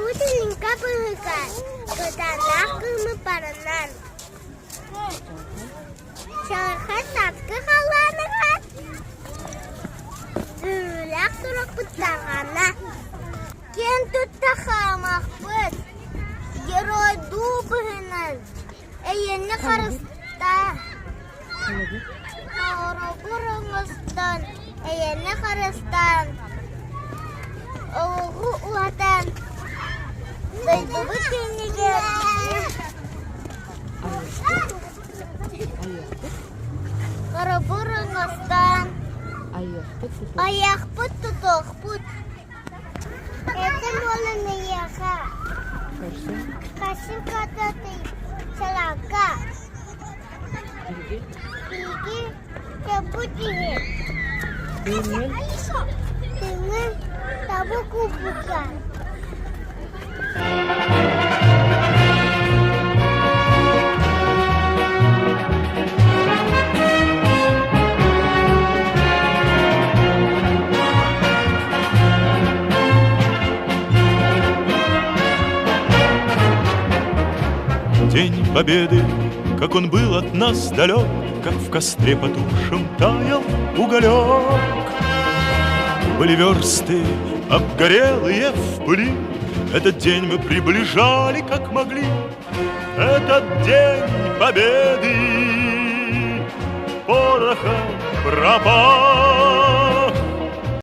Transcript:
Путинка пылыкай, кытанах кымы паранан. Шарха сапкы халаныға, дүріләк сұрық бұттағана. Кен тұтта хамақ бұд, герой дубығынан, әйені қарыста. Қауры бұрыңыстан, әйені қарыстан. Оғы ұлатан, дайдығы кенеге. Қары бұрыңыстан, аяқ бұт тұтық бұт. Әтім олын аяға, қашын қататы салаға. Иге кәбіт еге. Тыңын табы күбіға. День Победы, как он был от нас далек, как в костре потухшем таял уголек. Были версты обгорелые в пыли, этот день мы приближали как могли. Этот день Победы порохом пропал.